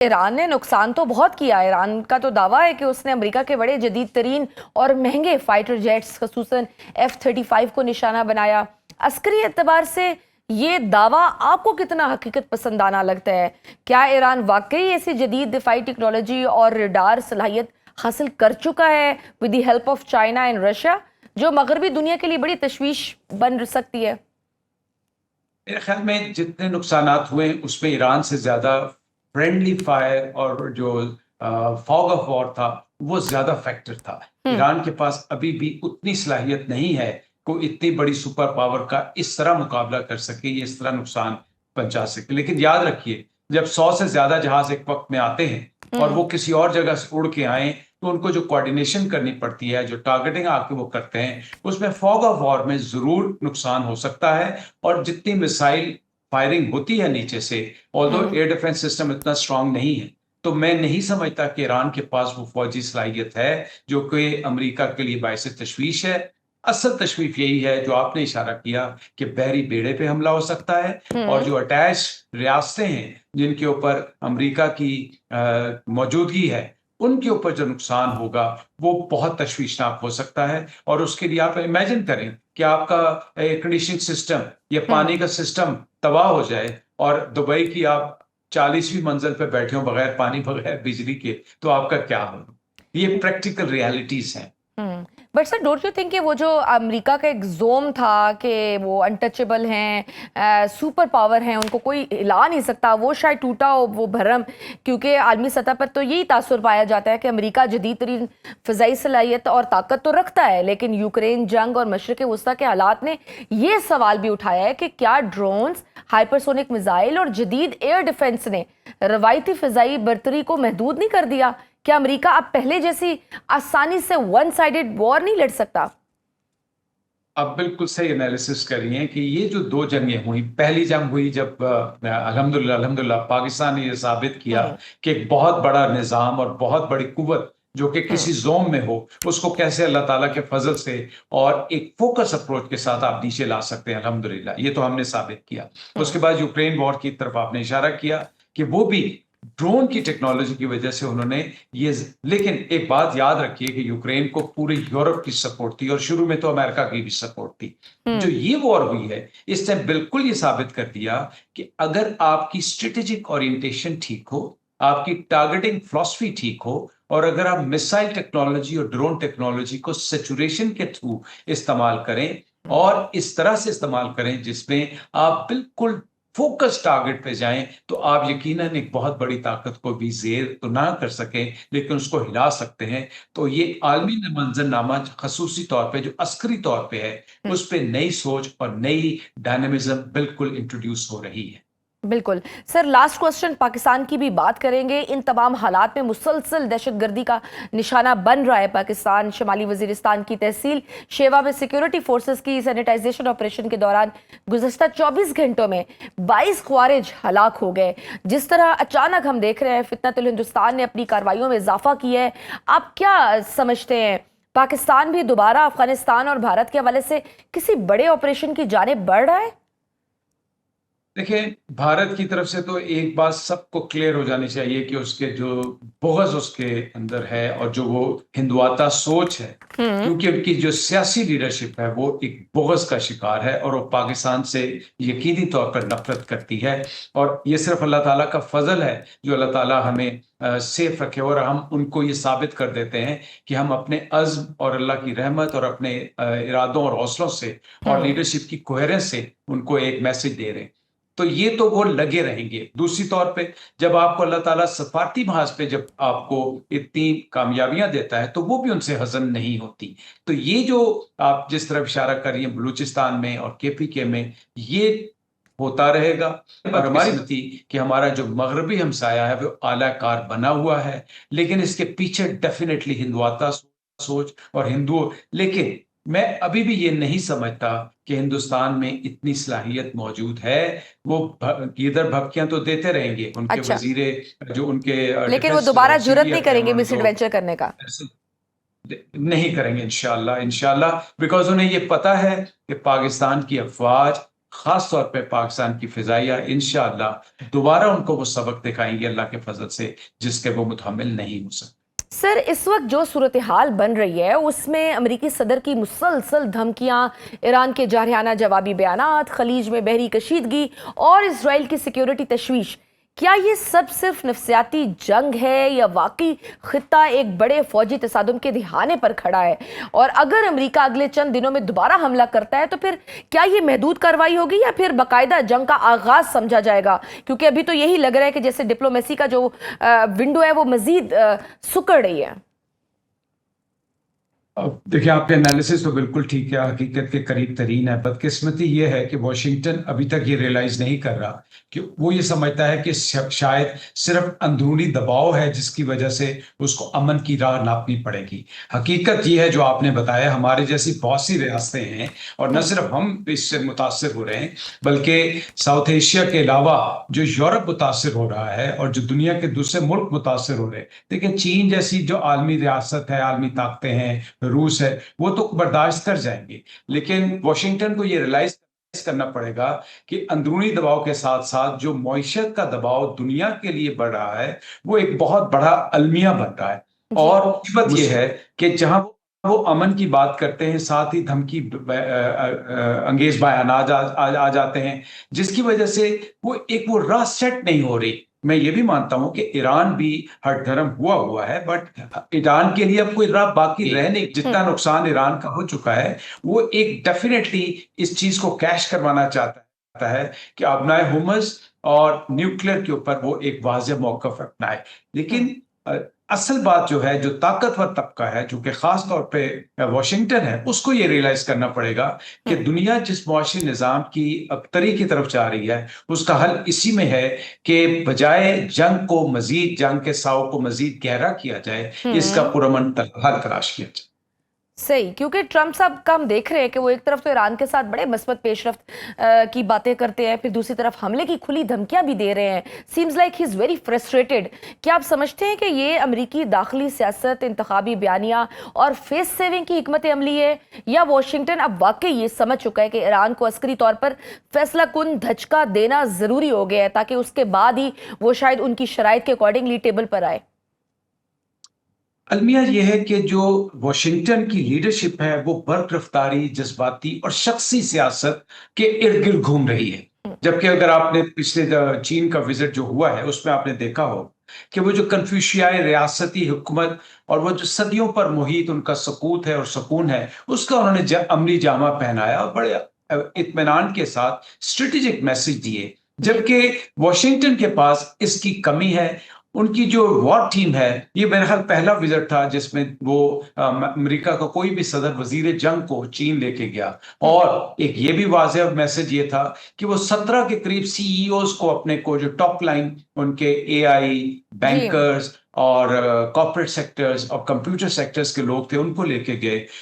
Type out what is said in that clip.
ایران نے نقصان تو بہت کیا. ایران کا تو دعویٰ ہے کہ اس نے امریکہ کے بڑے جدید ترین اور مہنگے فائٹر جیٹس خصوصاً F-35 کو نشانہ بنایا. عسکری اعتبار سے یہ دعویٰ آپ کو کتنا حقیقت پسندانہ لگتا ہے؟ کیا ایران واقعی ایسی جدید دفاعی ٹیکنالوجی اور ریڈار صلاحیت حاصل کر چکا ہے with the help of China and Russia, جو مغربی دنیا کے لیے بڑی تشویش بن سکتی ہے؟ میرے خیال میں جتنے نقصانات ہوئے اس میں ایران سے زیادہ فرینڈلی فائر اور جو فاگ آف وار تھا وہ زیادہ فیکٹر تھا. ایران کے پاس ابھی بھی اتنی صلاحیت نہیں ہے کوئی اتنی بڑی سپر پاور کا اس طرح مقابلہ کر سکے، یہ اس طرح نقصان پہنچا سکے. لیکن یاد رکھیے جب 100 سے زیادہ جہاز ایک وقت میں آتے ہیں اور وہ کسی اور جگہ سے اڑ کے آئیں تو ان کو جو کوارڈینیشن کرنی پڑتی ہے، جو ٹارگیٹنگ آ کے وہ کرتے ہیں، اس میں فاگ آف وار میں ضرور نقصان ہو سکتا ہے. اور جتنی میسائل فائرنگ ہوتی ہے نیچے سے، آلدو ایئر ڈیفنس سسٹم اتنا اسٹرانگ نہیں ہے، تو میں نہیں سمجھتا کہ ایران کے پاس وہ فوجی صلاحیت ہے جو کہ امریکہ کے لیے باعث تشویش ہے. اصل تشویش یہی ہے جو آپ نے اشارہ کیا کہ بحری بیڑے پہ حملہ ہو سکتا ہے، اور جو اٹیچ ریاستیں ہیں جن کے اوپر امریکہ کی موجودگی ہے ان کے اوپر جو نقصان ہوگا وہ بہت تشویشناک ہو سکتا ہے. اور اس کے لیے آپ امیجن کریں کہ آپ کا ایئر کنڈیشننگ سسٹم یا پانی کا سسٹم تباہ ہو جائے اور دبئی کی آپ 40ویں منزل پہ بیٹھے ہوں بغیر پانی بغیر بجلی کے، تو آپ کا کیا ہوگا؟ یہ پریکٹیکل ریالٹیز ہیں. But sir don't you think کہ وہ جو امریکہ کا ایک زوم تھا کہ وہ انٹچبل ہیں، سپر پاور ہیں، ان کو کوئی ہلا نہیں سکتا، وہ شاید ٹوٹا ہو وہ بھرم؟ کیونکہ عالمی سطح پر تو یہی تاثر پایا جاتا ہے کہ امریکہ جدید ترین فضائی صلاحیت اور طاقت تو رکھتا ہے، لیکن یوکرین جنگ اور مشرق وسطیٰ کے حالات نے یہ سوال بھی اٹھایا ہے کہ کیا ڈرونز، ہائپرسونک میزائل اور جدید ایئر ڈیفنس نے روایتی فضائی برتری کو محدود نہیں کر دیا؟ کیا امریکہ اب پہلے جیسی آسانی سے ون سائیڈڈ وار نہیں لڑ سکتا؟ آپ بالکل صحیح انالیسس کر رہی ہیں کہ یہ جو دو جنگیں ہوئی، پہلی جنگ ہوئی جب الحمدللہ پاکستان نے یہ ثابت کیا کہ ایک بہت بڑا نظام اور بہت بڑی قوت جو کہ کسی زوم میں ہو اس کو کیسے اللہ تعالیٰ کے فضل سے اور ایک فوکس اپروچ کے ساتھ آپ نیچے لا سکتے ہیں. الحمدللہ یہ تو ہم نے ثابت کیا. اس کے بعد یوکرین وار کی طرف آپ نے اشارہ کیا کہ وہ بھی ڈرون کی ٹیکنالوجی کی وجہ سے انہوں نے یہ، لیکن ایک بات یاد رکھیے کہ یوکرین کو پورے یورپ کی سپورٹ تھی اور شروع میں تو امریکہ کی بھی سپورٹ تھی. جو یہ وار ہوئی ہے اس نے بالکل یہ ثابت کر دیا کہ اگر آپ کی اسٹریٹجک اورینٹیشن ٹھیک ہو، آپ کی ٹارگیٹنگ فلسفی ٹھیک ہو، اور اگر آپ میسائل ٹیکنالوجی اور ڈرون ٹیکنالوجی کو سیچوریشن کے تھرو استعمال کریں اور اس طرح سے استعمال کریں جس میں آپ بالکل فوکس ٹارگٹ پہ جائیں، تو آپ یقیناً ایک بہت بڑی طاقت کو بھی زیر تو نہ کر سکیں لیکن اس کو ہلا سکتے ہیں. تو یہ عالمی منظر نامہ خصوصی طور پہ جو عسکری طور پہ ہے اس پہ نئی سوچ اور نئی ڈائنامزم بالکل انٹروڈیوس ہو رہی ہے. بالکل. سر لاسٹ کوسچن، پاکستان کی بھی بات کریں گے. ان تمام حالات میں مسلسل دہشت گردی کا نشانہ بن رہا ہے پاکستان. شمالی وزیرستان کی تحصیل شیوا میں سیکیورٹی فورسز کی سینیٹائزیشن آپریشن کے دوران گزشتہ 24 گھنٹوں میں 22 خوارج ہلاک ہو گئے. جس طرح اچانک ہم دیکھ رہے ہیں فتنۃ الہندوستان نے اپنی کارروائیوں میں اضافہ کیا ہے، آپ کیا سمجھتے ہیں پاکستان بھی دوبارہ افغانستان اور بھارت کے حوالے سے کسی بڑے آپریشن کی جانب بڑھ رہا ہے؟ دیکھیں، بھارت کی طرف سے تو ایک بات سب کو کلیئر ہو جانی چاہیے کہ اس کے جو بغض اس کے اندر ہے اور جو وہ ہندواتا سوچ ہے، کیونکہ ان کی جو سیاسی لیڈرشپ ہے وہ ایک بغض کا شکار ہے اور وہ پاکستان سے یقینی طور پر نفرت کرتی ہے. اور یہ صرف اللہ تعالیٰ کا فضل ہے جو اللہ تعالیٰ ہمیں سیف رکھے اور ہم ان کو یہ ثابت کر دیتے ہیں کہ ہم اپنے عزم اور اللہ کی رحمت اور اپنے ارادوں اور حوصلوں سے اور لیڈرشپ کی کوہرنس سے ان کو ایک میسج دے رہے ہیں. تو یہ تو وہ لگے رہیں گے. دوسری طور پہ جب آپ کو اللہ تعالیٰ سفارتی محاذ پہ جب آپ کو اتنی کامیابیاں دیتا ہے تو وہ بھی ان سے ہضم نہیں ہوتی. تو یہ جو آپ جس طرف اشارہ کر رہی ہیں بلوچستان میں اور KPK میں، یہ ہوتا رہے گا. اور ہماری تھی کہ ہمارا جو مغربی ہمسایہ ہے وہ اعلیٰ کار بنا ہوا ہے، لیکن اس کے پیچھے ڈیفینیٹلی ہندواتا سوچ اور ہندو، لیکن میں ابھی بھی یہ نہیں سمجھتا کہ ہندوستان میں اتنی صلاحیت موجود ہے. وہ ادھر بھبکیاں تو دیتے رہیں گے ان کے وزیر جو ان کے، لیکن وہ دوبارہ جرت نہیں کریں گے مس ایڈونچر کرنے کا، نہیں کریں گے انشاءاللہ بیکاز انہیں یہ پتا ہے کہ پاکستان کی افواج خاص طور پہ پاکستان کی فضائیہ انشاءاللہ دوبارہ ان کو وہ سبق دکھائیں گے اللہ کے فضل سے جس کے وہ متحمل نہیں ہو سکتے۔ سر اس وقت جو صورتحال بن رہی ہے اس میں امریکی صدر کی مسلسل دھمکیاں، ایران کے جارحانہ جوابی بیانات، خلیج میں بحری کشیدگی اور اسرائیل کی سیکیورٹی تشویش، کیا یہ سب صرف نفسیاتی جنگ ہے یا واقعی خطہ ایک بڑے فوجی تصادم کے دہانے پر کھڑا ہے؟ اور اگر امریکہ اگلے چند دنوں میں دوبارہ حملہ کرتا ہے تو پھر کیا یہ محدود کارروائی ہوگی یا پھر باقاعدہ جنگ کا آغاز سمجھا جائے گا؟ کیونکہ ابھی تو یہی لگ رہا ہے کہ جیسے ڈپلومیسی کا جو ونڈو ہے وہ مزید سکڑ رہی ہے۔ دیکھیں آپ کے انالیسس تو بالکل ٹھیک ہے، حقیقت کے قریب ترین ہے۔ بدقسمتی یہ ہے کہ واشنگٹن ابھی تک یہ ریئلائز نہیں کر رہا کہ وہ یہ سمجھتا ہے کہ شاید صرف اندرونی دباؤ ہے جس کی وجہ سے اس کو امن کی راہ ناپنی پڑے گی۔ حقیقت یہ ہے جو آپ نے بتایا، ہمارے جیسی بہت سی ریاستیں ہیں اور نہ صرف ہم اس سے متاثر ہو رہے ہیں بلکہ ساؤتھ ایشیا کے علاوہ جو یورپ متاثر ہو رہا ہے اور جو دنیا کے دوسرے ملک متاثر ہو رہے ہیں۔ دیکھیں چین جیسی جو عالمی ریاست ہے، عالمی طاقتیں ہیں، روس ہے، وہ تو برداشت کر جائیں گے، لیکن واشنگٹن کو یہ ریلائز کرنا پڑے گا کہ اندرونی دباؤ کے ساتھ ساتھ جو معیشت کا دباؤ دنیا کے لیے بڑھ رہا ہے وہ ایک بہت بڑا المیہ بن رہا ہے۔ اور مصیبت یہ ہے کہ جہاں وہ امن کی بات کرتے ہیں ساتھ ہی دھمکی انگیز بیانات آ جاتے ہیں جس کی وجہ سے وہ راہ سیٹ نہیں ہو رہی۔ میں یہ بھی مانتا ہوں کہ ایران بھی ہر دھرم ہوا ہے، بٹ ایران کے لیے اب کوئی راہ باقی رہ نہیں۔ جتنا نقصان ایران کا ہو چکا ہے وہ ایک ڈیفینیٹلی اس چیز کو کیش کروانا چاہتا ہے کہ ابنائے ہومس اور نیوکلیر کے اوپر وہ ایک واضح موقف اپنائے۔ لیکن اصل بات جو ہے، جو طاقتور طبقہ ہے جو کہ خاص طور پہ واشنگٹن ہے، اس کو یہ ریئلائز کرنا پڑے گا کہ دنیا جس معاشی نظام کی ابتری کی طرف جا رہی ہے اس کا حل اسی میں ہے کہ بجائے جنگ کو مزید، جنگ کے ساؤ کو مزید گہرا کیا جائے، اس کا پرامن حل تلاش کیا جائے۔ صحیح، کیونکہ ٹرمپ صاحب کا ہم دیکھ رہے ہیں کہ وہ ایک طرف تو ایران کے ساتھ بڑے مثبت پیش رفت کی باتیں کرتے ہیں، پھر دوسری طرف حملے کی کھلی دھمکیاں بھی دے رہے ہیں۔ Seems like he is very frustrated. کیا آپ سمجھتے ہیں کہ یہ امریکی داخلی سیاست، انتخابی بیانیہ اور فیس سیونگ کی حکمت عملی ہے، یا واشنگٹن اب واقعی یہ سمجھ چکا ہے کہ ایران کو عسکری طور پر فیصلہ کن دھچکا دینا ضروری ہو گیا ہے تاکہ اس کے بعد ہی وہ شاید ان کی شرائط کے اکارڈنگلی ٹیبل پر آئے؟ المیہ یہ ہے کہ جو واشنگٹن کی لیڈرشپ ہے وہ برق رفتاری، جذباتی اور شخصی سیاست کے ارد گرد گھوم رہی ہے۔ جبکہ اگر آپ نے پچھلے چین کا وزٹ جو ہوا ہے اس میں آپ نے دیکھا ہو کہ وہ جو کنفیوشیائی ریاستی حکومت اور وہ جو صدیوں پر محیط ان کا سکوت ہے اور سکون ہے، اس کا انہوں نے عملی جامہ پہنایا اور بڑے اطمینان کے ساتھ اسٹریٹجک میسج دیے۔ جبکہ واشنگٹن کے پاس اس کی کمی ہے۔ ان کی جو وار ٹیم ہے، یہ میرے خیال پہلا وزٹ تھا جس میں وہ امریکہ کا کوئی بھی صدر وزیر جنگ کو چین لے کے گیا، اور ایک یہ بھی واضح میسج یہ تھا کہ وہ 17 کے قریب سی ای اوز کو اپنے کو جو ٹاپ لائن ان کے اے آئی، بینکرز اور کارپوریٹ سیکٹرز اور کمپیوٹر سیکٹرز کے لوگ تھے ان کو لے کے گئے۔